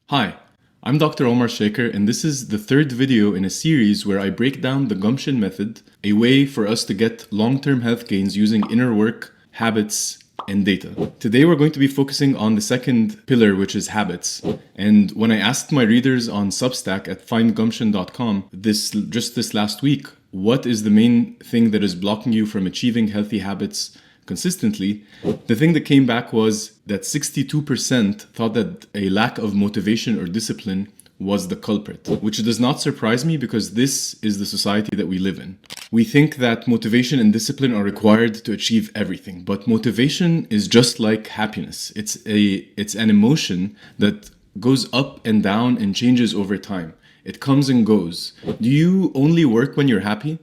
Hi, I'm Dr. Omar Shaker, and this is the third video in a series where I break down the gumption method, a way for us to get long-term health gains using inner work, habits, and data. Today we're going to be focusing on the second pillar, which is habits. And when I asked my readers on Substack at findgumption.com this last week, what is the main thing that is blocking you from achieving healthy habits consistently, the thing that came back was that 62% thought that a lack of motivation or discipline was the culprit, which does not surprise me because this is the society that we live in. We think that motivation and discipline are required to achieve everything, but motivation is just like happiness. It's an emotion that goes up and down and changes over time. It comes and goes. Do you only work when you're happy?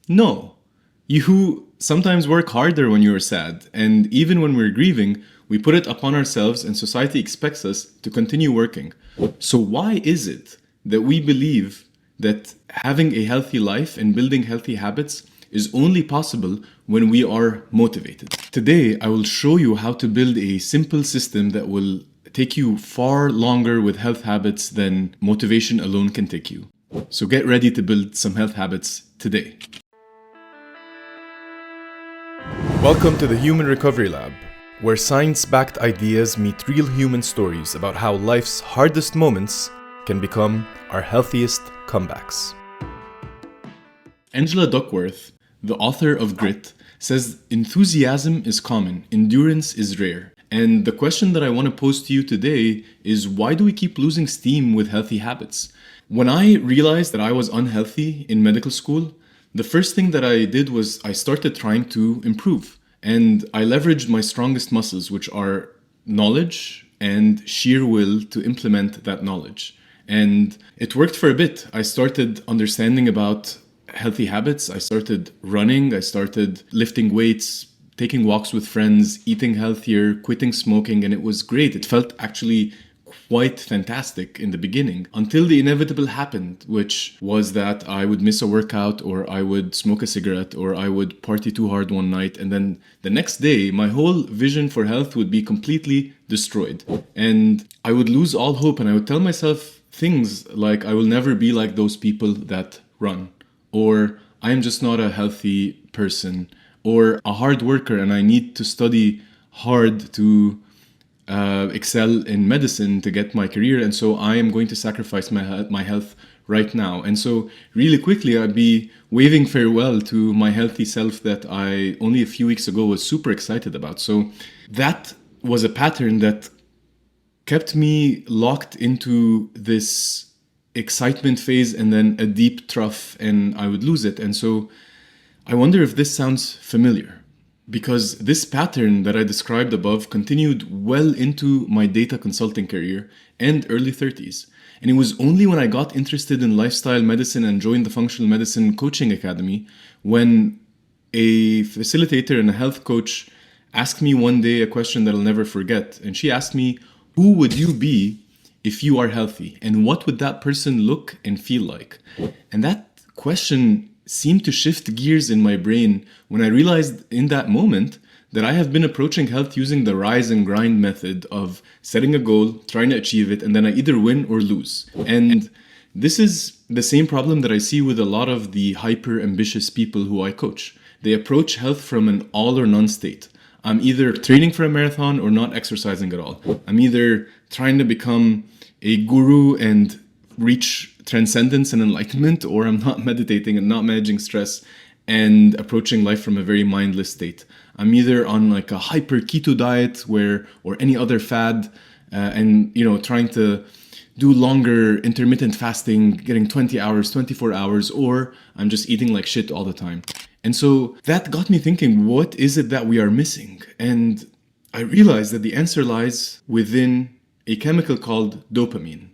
No. You sometimes work harder when you're sad, and even when we're grieving, we put it upon ourselves and society expects us to continue working. So why is it that we believe that having a healthy life and building healthy habits is only possible when we are motivated? Today, I will show you how to build a simple system that will take you far longer with health habits than motivation alone can take you. So get ready to build some health habits today. Welcome to the Human Recovery Lab, where science-backed ideas meet real human stories about how life's hardest moments can become our healthiest comebacks. Angela Duckworth, the author of Grit, says enthusiasm is common, endurance is rare. And the question that I want to pose to you today is, why do we keep losing steam with healthy habits? When I realized that I was unhealthy in medical school, the first thing that I did was I started trying to improve. And I leveraged my strongest muscles, which are knowledge and sheer will to implement that knowledge. And it worked for a bit. I started understanding about healthy habits. I started running. I started lifting weights, taking walks with friends, eating healthier, quitting smoking. And it was great. It felt actually quite fantastic in the beginning, until the inevitable happened, which was that I would miss a workout, or I would smoke a cigarette, or I would party too hard one night, and then the next day my whole vision for health would be completely destroyed, and I would lose all hope. And I would tell myself things like, I will never be like those people that run, or I am just not a healthy person, or a hard worker and I need to study hard to excel in medicine to get my career, and so I am going to sacrifice my health right now. And so really quickly I'd be waving farewell to my healthy self that I only a few weeks ago was super excited about. So that was a pattern that kept me locked into this excitement phase and then a deep trough, and I would lose it. And so I wonder if this sounds familiar, because this pattern that I described above continued well into my data consulting career and early 30s. And it was only when I got interested in lifestyle medicine and joined the Functional Medicine Coaching Academy when a facilitator and a health coach asked me one day a question that I'll never forget. And she asked me, who would you be if you are healthy? And what would that person look and feel like? And that question seemed to shift gears in my brain when I realized in that moment that I have been approaching health using the rise and grind method of setting a goal, trying to achieve it, and then I either win or lose. And this is the same problem that I see with a lot of the hyper ambitious people who I coach. They approach health from an all or none state. I'm either training for a marathon or not exercising at all. I'm either trying to become a guru and reach transcendence and enlightenment, or I'm not meditating and not managing stress and approaching life from a very mindless state. I'm either on like a hyper keto diet or any other fad, and trying to do longer intermittent fasting, getting 20 hours, 24 hours, or I'm just eating like shit all the time. And so that got me thinking, what is it that we are missing? And I realized that the answer lies within a chemical called dopamine.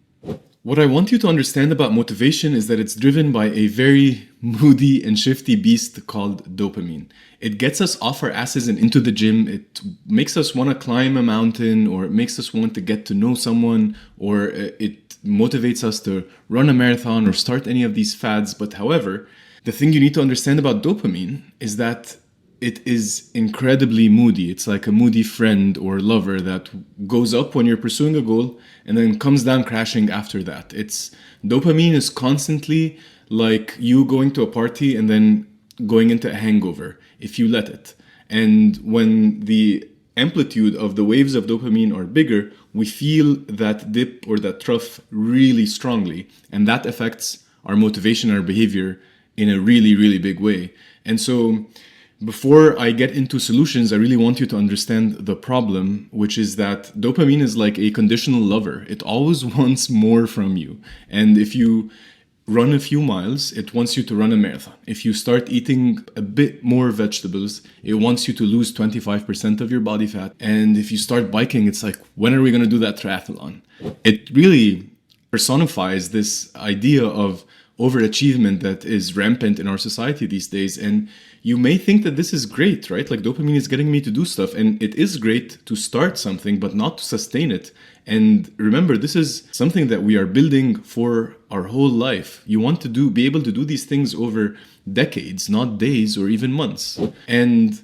What I want you to understand about motivation is that it's driven by a very moody and shifty beast called dopamine. It gets us off our asses and into the gym. It makes us want to climb a mountain, or it makes us want to get to know someone, or it motivates us to run a marathon or start any of these fads. But however, the thing you need to understand about dopamine is that it is incredibly moody. It's like a moody friend or lover that goes up when you're pursuing a goal and then comes down crashing after that. Dopamine is constantly like you going to a party and then going into a hangover if you let it. And when the amplitude of the waves of dopamine are bigger, we feel that dip or that trough really strongly. And that affects our motivation, our behavior in a really, really big way. And so before I get into solutions, I really want you to understand the problem, which is that dopamine is like a conditional lover. It always wants more from you. And if you run a few miles, it wants you to run a marathon. If you start eating a bit more vegetables, it wants you to lose 25% of your body fat. And if you start biking, it's like, when are we going to do that triathlon? It really personifies this idea of overachievement that is rampant in our society these days. And you may think that this is great, right? Like dopamine is getting me to do stuff, and it is great to start something, but not to sustain it. And remember, this is something that we are building for our whole life. You want to be able to do these things over decades, not days or even months. And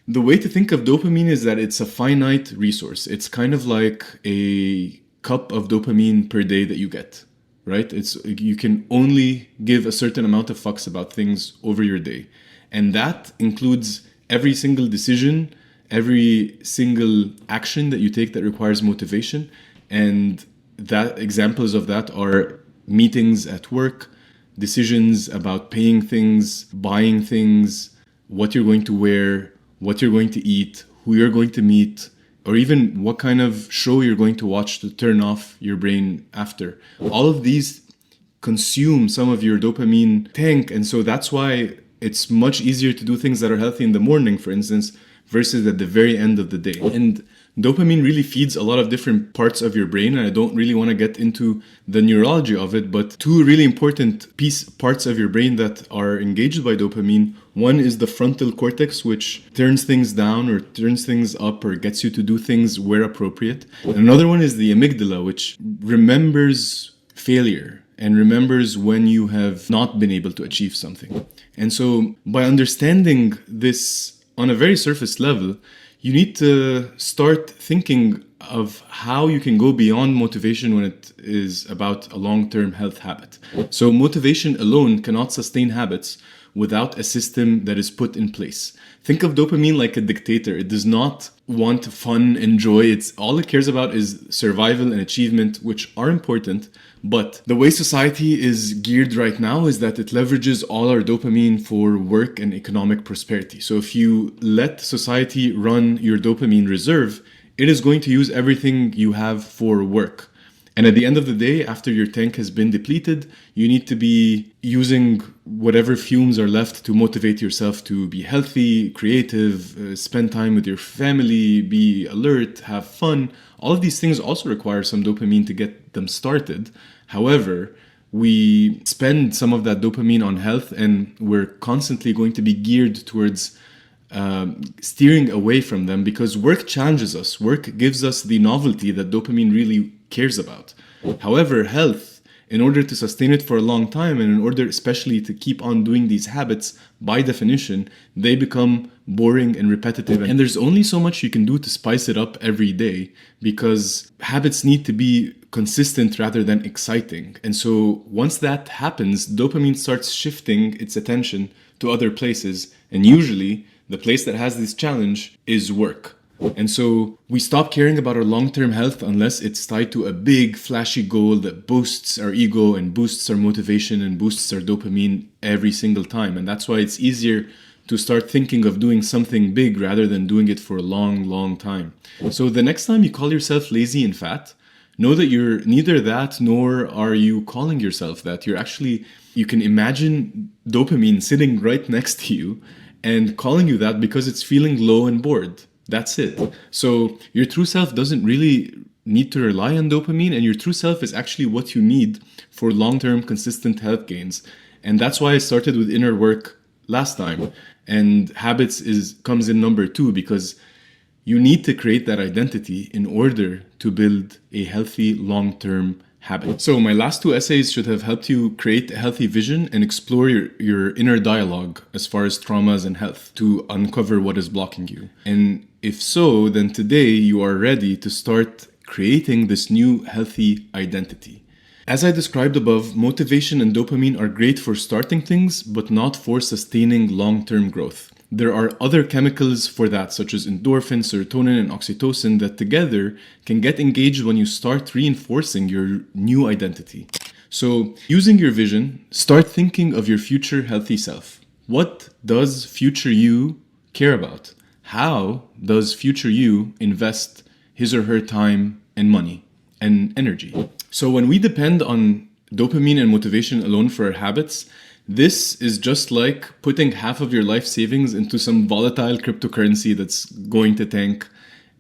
the way to think of dopamine is that it's a finite resource. It's kind of like a cup of dopamine per day that you get, right? You can only give a certain amount of fucks about things over your day. And that includes every single decision, every single action that you take that requires motivation. And that examples of that are meetings at work, decisions about paying things, buying things, what you're going to wear, what you're going to eat, who you're going to meet, or even what kind of show you're going to watch to turn off your brain after. All of these consume some of your dopamine tank. And so that's why it's much easier to do things that are healthy in the morning, for instance, versus at the very end of the day. And dopamine really feeds a lot of different parts of your brain, and I don't really want to get into the neurology of it, but two really important parts of your brain that are engaged by dopamine. One is the frontal cortex, which turns things down or turns things up or gets you to do things where appropriate. And another one is the amygdala, which remembers failure and remembers when you have not been able to achieve something. And so by understanding this on a very surface level, you need to start thinking of how you can go beyond motivation when it is about a long-term health habit. So motivation alone cannot sustain habits without a system that is put in place. Think of dopamine like a dictator. It does not want fun and joy. All it cares about is survival and achievement, which are important. But the way society is geared right now is that it leverages all our dopamine for work and economic prosperity. So if you let society run your dopamine reserve, it is going to use everything you have for work. And at the end of the day, after your tank has been depleted, you need to be using whatever fumes are left to motivate yourself to be healthy, creative, spend time with your family, be alert, have fun. All of these things also require some dopamine to get them started. However, we spend some of that dopamine on health, and we're constantly going to be geared towards steering away from them because work challenges us. Work gives us the novelty that dopamine really cares about. However, health, in order to sustain it for a long time, and in order especially to keep on doing these habits, by definition, they become boring and repetitive. And there's only so much you can do to spice it up every day because habits need to be consistent rather than exciting. And so once that happens, dopamine starts shifting its attention to other places. And usually the place that has this challenge is work. And so we stop caring about our long-term health unless it's tied to a big flashy goal that boosts our ego and boosts our motivation and boosts our dopamine every single time. And that's why it's easier to start thinking of doing something big rather than doing it for a long, long time. So the next time you call yourself lazy and fat, know that you're neither that nor are you calling yourself that. You can imagine dopamine sitting right next to you and calling you that because it's feeling low and bored. That's it. So your true self doesn't really need to rely on dopamine, and your true self is actually what you need for long-term consistent health gains. And that's why I started with inner work last time. And habits comes in number 2 because you need to create that identity in order to build a healthy long-term habit. So my last two essays should have helped you create a healthy vision and explore your inner dialogue as far as traumas and health to uncover what is blocking you. And if so, then today you are ready to start creating this new healthy identity. As I described above, motivation and dopamine are great for starting things, but not for sustaining long-term growth. There are other chemicals for that, such as endorphins, serotonin, and oxytocin, that together can get engaged when you start reinforcing your new identity. So, using your vision, start thinking of your future healthy self. What does future you care about? How does future you invest his or her time and money and energy? So when we depend on dopamine and motivation alone for our habits, this is just like putting half of your life savings into some volatile cryptocurrency that's going to tank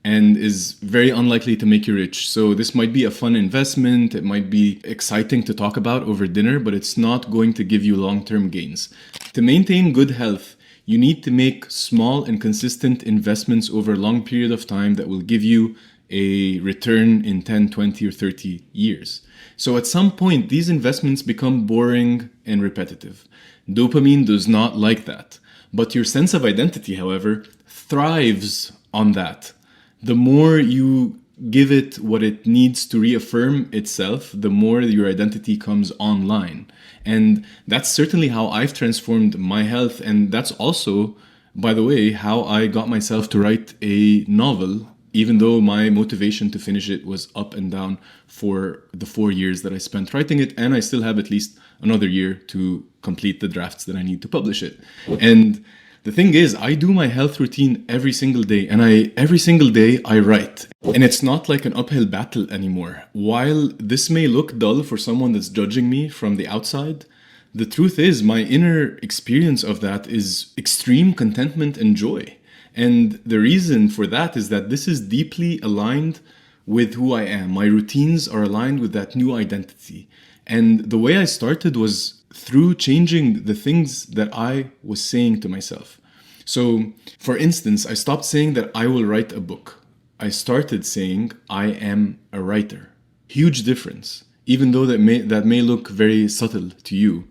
and is very unlikely to make you rich. So this might be a fun investment, it might be exciting to talk about over dinner, but it's not going to give you long-term gains. To maintain good health, you need to make small and consistent investments over a long period of time that will give you a return in 10, 20, or 30 years. So at some point, these investments become boring and repetitive. Dopamine does not like that. But your sense of identity, however, thrives on that. The more you give it what it needs to reaffirm itself, the more your identity comes online. And that's certainly how I've transformed my health. And that's also, by the way, how I got myself to write a novel, even though my motivation to finish it was up and down for the 4 years that I spent writing it, and I still have at least another year to complete the drafts that I need to publish it. And the thing is, I do my health routine every single day, and every single day I write. And it's not like an uphill battle anymore. While this may look dull for someone that's judging me from the outside, the truth is my inner experience of that is extreme contentment and joy. And the reason for that is that this is deeply aligned with who I am. My routines are aligned with that new identity. And the way I started was through changing the things that I was saying to myself. So, for instance, I stopped saying that I will write a book. I started saying I am a writer. Huge difference, even though that may look very subtle to you.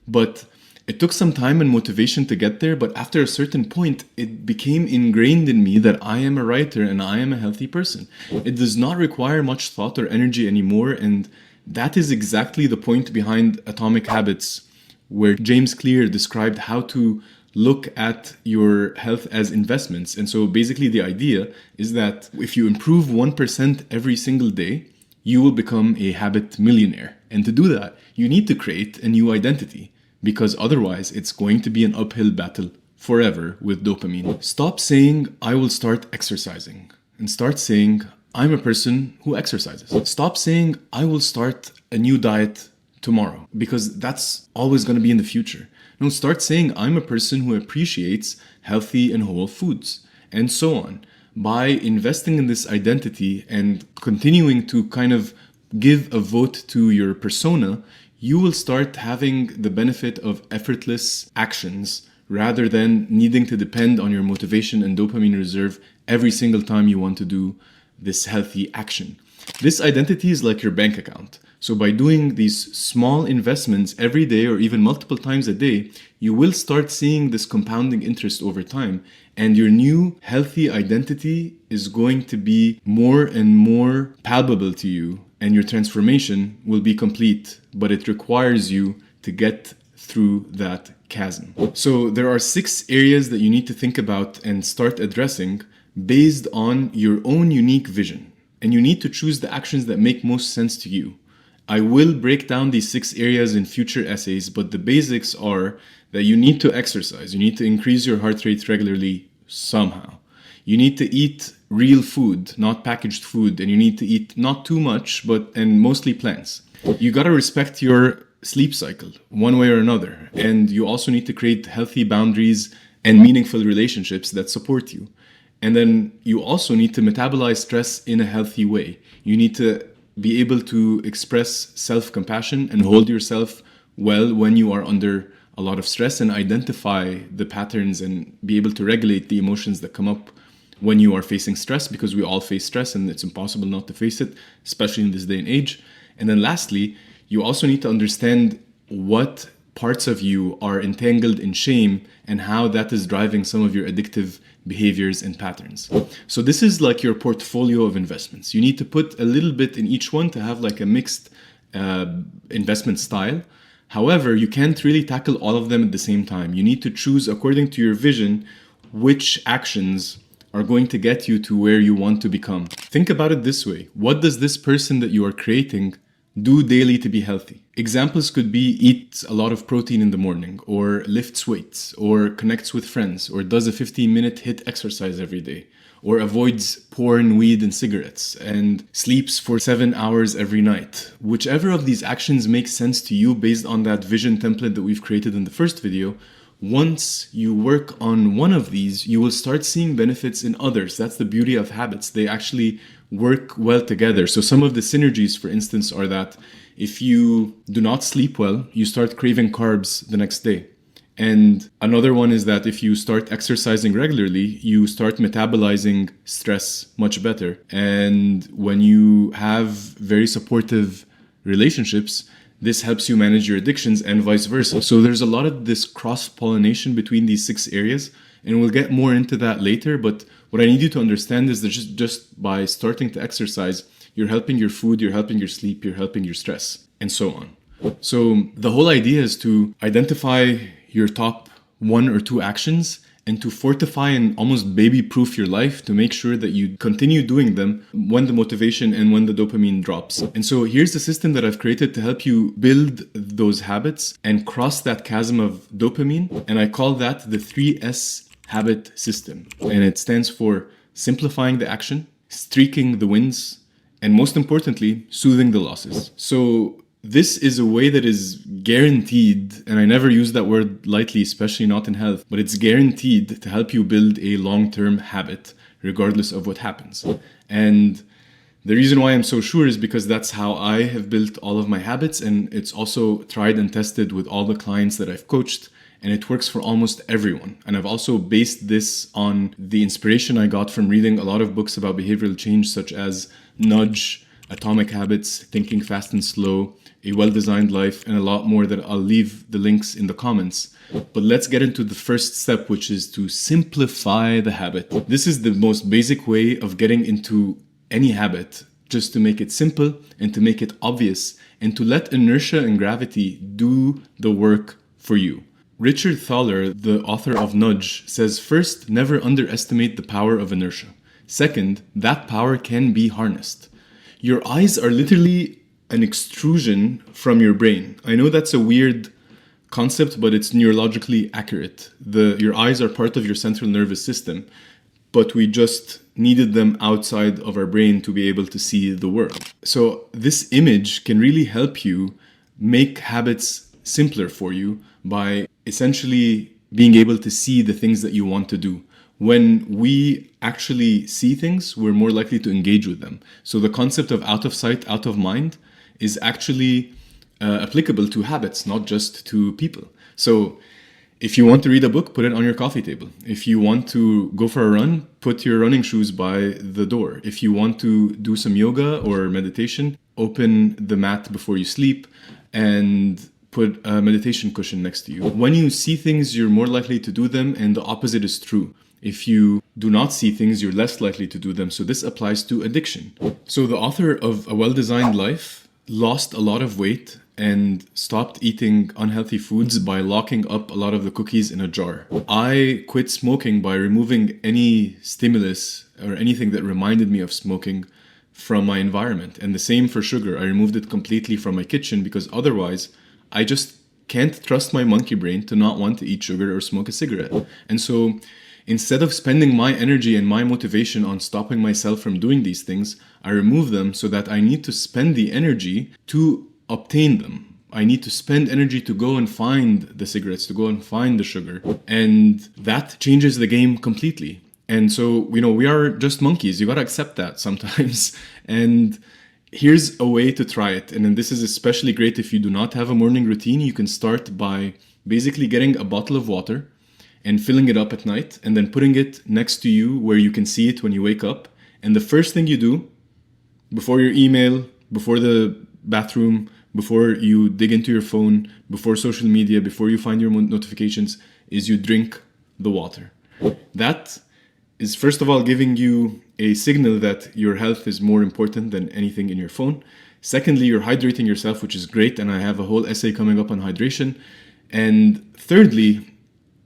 But it took some time and motivation to get there, but after a certain point, it became ingrained in me that I am a writer and I am a healthy person. It does not require much thought or energy anymore, and that is exactly the point behind Atomic Habits, where James Clear described how to look at your health as investments. And so basically the idea is that if you improve 1% every single day, you will become a habit millionaire. And to do that, you need to create a new identity, because otherwise it's going to be an uphill battle forever with dopamine. Stop saying, I will start exercising, and start saying, I'm a person who exercises. Stop saying, I will start a new diet tomorrow, because that's always going to be in the future. No, start saying, I'm a person who appreciates healthy and whole foods, and so on. By investing in this identity and continuing to kind of give a vote to your persona, you will start having the benefit of effortless actions rather than needing to depend on your motivation and dopamine reserve every single time you want to do this healthy action. This identity is like your bank account. So by doing these small investments every day or even multiple times a day, you will start seeing this compounding interest over time. And your new healthy identity is going to be more and more palpable to you. And your transformation will be complete, but it requires you to get through that chasm. So there are 6 areas that you need to think about and start addressing based on your own unique vision. And you need to choose the actions that make most sense to you. I will break down these 6 areas in future essays, but the basics are that you need to exercise. You need to increase your heart rate regularly somehow. You need to eat real food, not packaged food, and you need to eat not too much, and mostly plants. You gotta respect your sleep cycle, one way or another, and you also need to create healthy boundaries and meaningful relationships that support you. And then you also need to metabolize stress in a healthy way. You need to be able to express self-compassion and hold yourself well when you are under a lot of stress, and identify the patterns and be able to regulate the emotions that come up when you are facing stress, because we all face stress and it's impossible not to face it, especially in this day and age. And then lastly, you also need to understand what parts of you are entangled in shame and how that is driving some of your addictive behaviors and patterns. So this is like your portfolio of investments. You need to put a little bit in each one to have like a mixed investment style. However, you can't really tackle all of them at the same time. You need to choose according to your vision which actions are going to get you to where you want to become. Think about it this way. What does this person that you are creating do daily to be healthy? Examples could be eat a lot of protein in the morning, or lifts weights, or connects with friends, or does a 15-minute HIIT exercise every day, or avoids porn, weed, and cigarettes, and sleeps for 7 hours every night. Whichever of these actions makes sense to you based on that vision template that we've created in the first video, once you work on one of these, you will start seeing benefits in others. That's the beauty of habits. They actually work well together. So some of the synergies, for instance, are that if you do not sleep well, you start craving carbs the next day. And another one is that if you start exercising regularly, you start metabolizing stress much better. And when you have very supportive relationships, this helps you manage your addictions and vice versa. So there's a lot of this cross-pollination between these 6 areas, and we'll get more into that later. But what I need you to understand is that just by starting to exercise, you're helping your food, you're helping your sleep, you're helping your stress, and so on. So the whole idea is to identify your top 1 or 2 actions and to fortify and almost baby-proof your life to make sure that you continue doing them when the motivation and when the dopamine drops. And so here's the system that I've created to help you build those habits and cross that chasm of dopamine. And I call that the 3S habit system. And it stands for simplifying the action, streaking the wins, and most importantly, soothing the losses. So this is a way that is guaranteed, and I never use that word lightly, especially not in health, but it's guaranteed to help you build a long-term habit, regardless of what happens. And the reason why I'm so sure is because that's how I have built all of my habits, and it's also tried and tested with all the clients that I've coached, and it works for almost everyone. And I've also based this on the inspiration I got from reading a lot of books about behavioral change, such as Nudge, Atomic Habits, Thinking Fast and Slow, A Well-Designed Life, and a lot more that I'll leave the links in the comments. But let's get into the first step, which is to simplify the habit. This is the most basic way of getting into any habit, just to make it simple and to make it obvious and to let inertia and gravity do the work for you. Richard Thaler, the author of Nudge, says, first, never underestimate the power of inertia. Second, that power can be harnessed. Your eyes are literally an extrusion from your brain. I know that's a weird concept, but it's neurologically accurate. Your eyes are part of your central nervous system, but we just needed them outside of our brain to be able to see the world. So this image can really help you make habits simpler for you by essentially being able to see the things that you want to do. When we actually see things, we're more likely to engage with them. So the concept of out of sight, out of mind is actually applicable to habits, not just to people. So if you want to read a book, put it on your coffee table. If you want to go for a run, put your running shoes by the door. If you want to do some yoga or meditation, open the mat before you sleep and put a meditation cushion next to you. When you see things, you're more likely to do them, and the opposite is true. If you do not see things, you're less likely to do them. So this applies to addiction. So the author of A Well-Designed Life lost a lot of weight and stopped eating unhealthy foods by locking up a lot of the cookies in a jar. I quit smoking by removing any stimulus or anything that reminded me of smoking from my environment. And the same for sugar. I removed it completely from my kitchen because otherwise I just can't trust my monkey brain to not want to eat sugar or smoke a cigarette. And so instead of spending my energy and my motivation on stopping myself from doing these things, I remove them so that I need to spend the energy to obtain them. I need to spend energy to go and find the cigarettes, to go and find the sugar. And that changes the game completely. And so, we are just monkeys. You got to accept that sometimes. And here's a way to try it. And then this is especially great if you do not have a morning routine. You can start by basically getting a bottle of water and filling it up at night and then putting it next to you where you can see it when you wake up. And the first thing you do before your email, before the bathroom, before you dig into your phone, before social media, before you find your notifications, is you drink the water. That is, first of all, giving you a signal that your health is more important than anything in your phone. Secondly, you're hydrating yourself, which is great, and I have a whole essay coming up on hydration. And thirdly,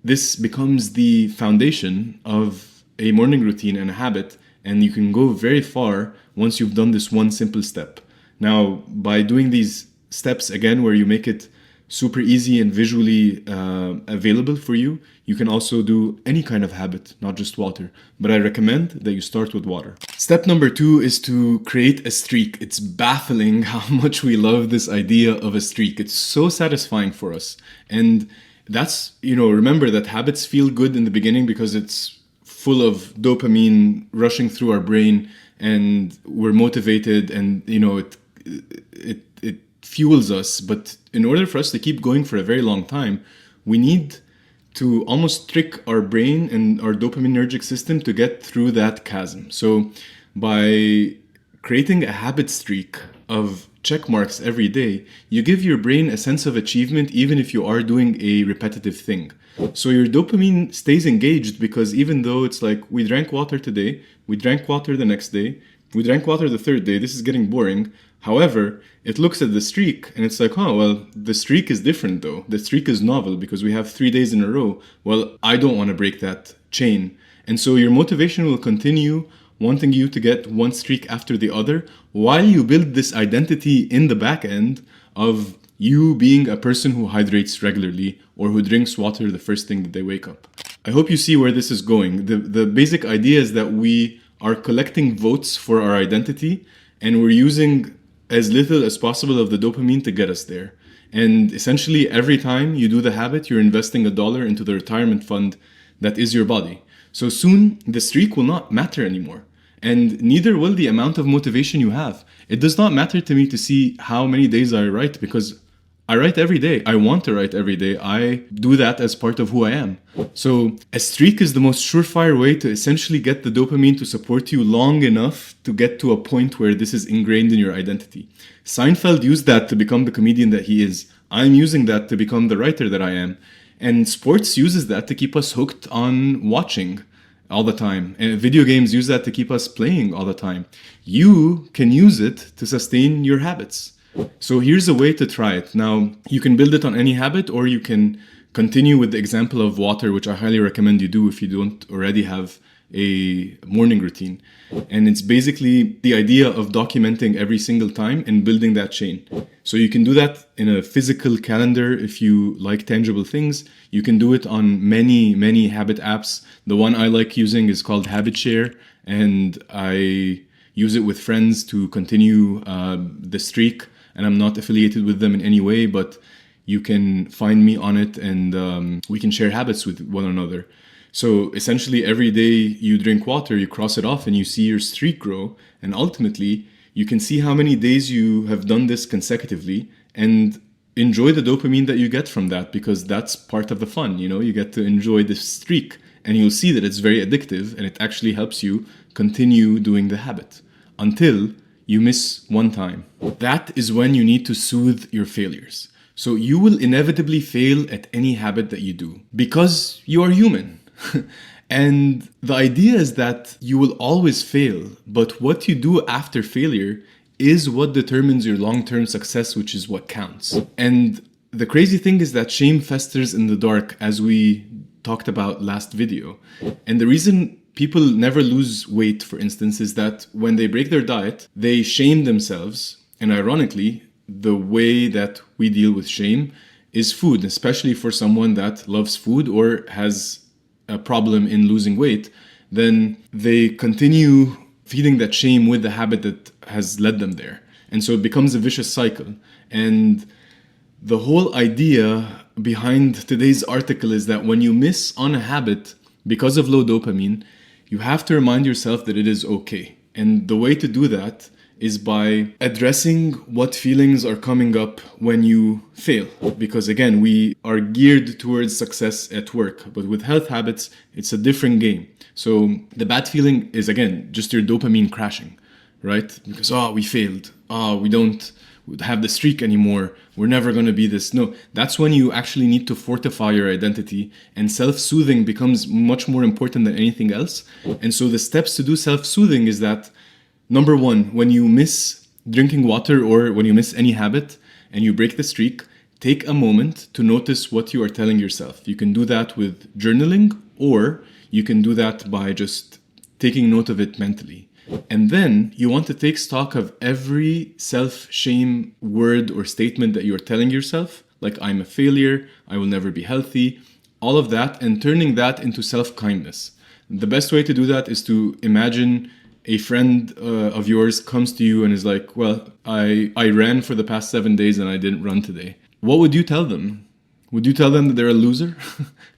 this becomes the foundation of a morning routine and a habit, and you can go very far once you've done this one simple step. Now, by doing these steps again, where you make it super easy and visually available for you, you can also do any kind of habit, not just water. But I recommend that you start with water. Step number 2 is to create a streak. It's baffling how much we love this idea of a streak. It's so satisfying for us. And that's, remember that habits feel good in the beginning because it's full of dopamine rushing through our brain, and we're motivated, and it fuels us. But in order for us to keep going for a very long time, we need to almost trick our brain and our dopaminergic system to get through that chasm. So by creating a habit streak of check marks every day, you give your brain a sense of achievement even if you are doing a repetitive thing. So your dopamine stays engaged, because even though it's like, we drank water today, we drank water the next day, we drank water the third day, this is getting boring. However, it looks at the streak and it's like, oh, well, the streak is different though. The streak is novel because we have 3 days in a row. Well, I don't want to break that chain. And so your motivation will continue wanting you to get one streak after the other, while you build this identity in the back end of you being a person who hydrates regularly or who drinks water the first thing that they wake up. I hope you see where this is going. The basic idea is that we are collecting votes for our identity, and we're using as little as possible of the dopamine to get us there. And essentially, every time you do the habit, you're investing $1 into the retirement fund that is your body. So soon, the streak will not matter anymore. And neither will the amount of motivation you have. It does not matter to me to see how many days I write, because I write every day. I want to write every day. I do that as part of who I am. So a streak is the most surefire way to essentially get the dopamine to support you long enough to get to a point where this is ingrained in your identity. Seinfeld used that to become the comedian that he is. I'm using that to become the writer that I am. And sports uses that to keep us hooked on watching all the time. And video games use that to keep us playing all the time. You can use it to sustain your habits. So here's a way to try it. Now, you can build it on any habit, or you can continue with the example of water, which I highly recommend you do if you don't already have a morning routine. And it's basically the idea of documenting every single time and building that chain. So you can do that in a physical calendar if you like tangible things. You can do it on many, many habit apps. The one I like using is called Habit Share, and I use it with friends to continue the streak. And I'm not affiliated with them in any way, but you can find me on it, and we can share habits with one another. So essentially, every day you drink water, you cross it off and you see your streak grow. And ultimately, you can see how many days you have done this consecutively and enjoy the dopamine that you get from that, because that's part of the fun. You get to enjoy this streak, and you'll see that it's very addictive, and it actually helps you continue doing the habit until you miss one time. That is when you need to soothe your failures. So you will inevitably fail at any habit that you do, because you are human. And the idea is that you will always fail, but what you do after failure is what determines your long-term success, which is what counts. And the crazy thing is that shame festers in the dark, as we talked about last video. And the reason people never lose weight, for instance, is that when they break their diet, they shame themselves. And ironically, the way that we deal with shame is food, especially for someone that loves food or has a problem in losing weight. Then they continue feeding that shame with the habit that has led them there. And so it becomes a vicious cycle. And the whole idea behind today's article is that when you miss on a habit because of low dopamine, you have to remind yourself that it is okay. And the way to do that is by addressing what feelings are coming up when you fail. Because again, we are geared towards success at work, but with health habits, it's a different game. So the bad feeling is, again, just your dopamine crashing, right? Because, we failed. have the streak anymore. We're never going to be this. No, that's when you actually need to fortify your identity, and self-soothing becomes much more important than anything else. And so the steps to do self-soothing is that, number one, when you miss drinking water or when you miss any habit and you break the streak, take a moment to notice what you are telling yourself. You can do that with journaling, or you can do that by just taking note of it mentally. And then you want to take stock of every self-shame word or statement that you're telling yourself, like I'm a failure, I will never be healthy, all of that, and turning that into self-kindness. The best way to do that is to imagine a friend of yours comes to you and is like, well, I ran for the past 7 days and I didn't run today. What would you tell them? Would you tell them that they're a loser?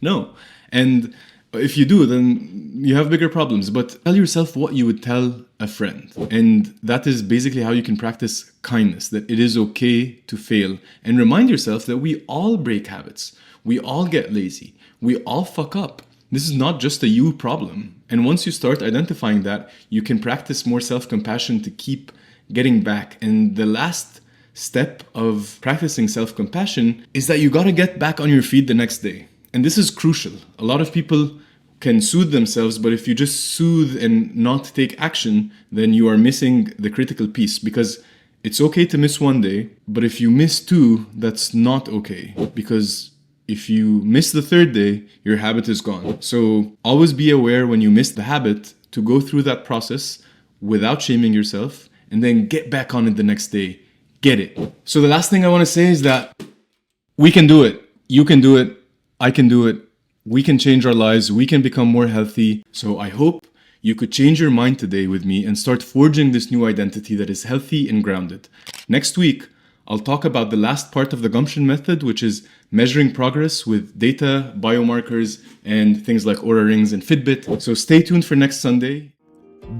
No. And if you do, then you have bigger problems. But tell yourself what you would tell a friend. And that is basically how you can practice kindness, that it is okay to fail. And remind yourself that we all break habits. We all get lazy. We all fuck up. This is not just a you problem. And once you start identifying that, you can practice more self-compassion to keep getting back. And the last step of practicing self-compassion is that you gotta get back on your feet the next day. And this is crucial. A lot of people can soothe themselves, but if you just soothe and not take action, then you are missing the critical piece, because it's okay to miss 1 day, but if you miss 2, that's not okay, because if you miss the 3rd day, your habit is gone. So always be aware when you miss the habit to go through that process without shaming yourself, and then get back on it the next day. Get it. So the last thing I want to say is that we can do it. You can do it. I can do it. We can change our lives. We can become more healthy. So I hope you could change your mind today with me and start forging this new identity that is healthy and grounded. Next week, I'll talk about the last part of the gumption method, which is measuring progress with data, biomarkers, and things like Oura Rings and Fitbit. So stay tuned for next Sunday.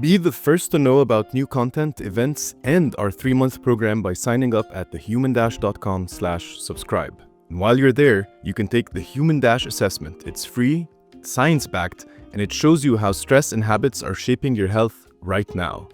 Be the first to know about new content, events, and our 3-month program by signing up at thehumandash.com/subscribe. And while you're there, you can take the Human Dash assessment. It's free, science-backed, and it shows you how stress and habits are shaping your health right now.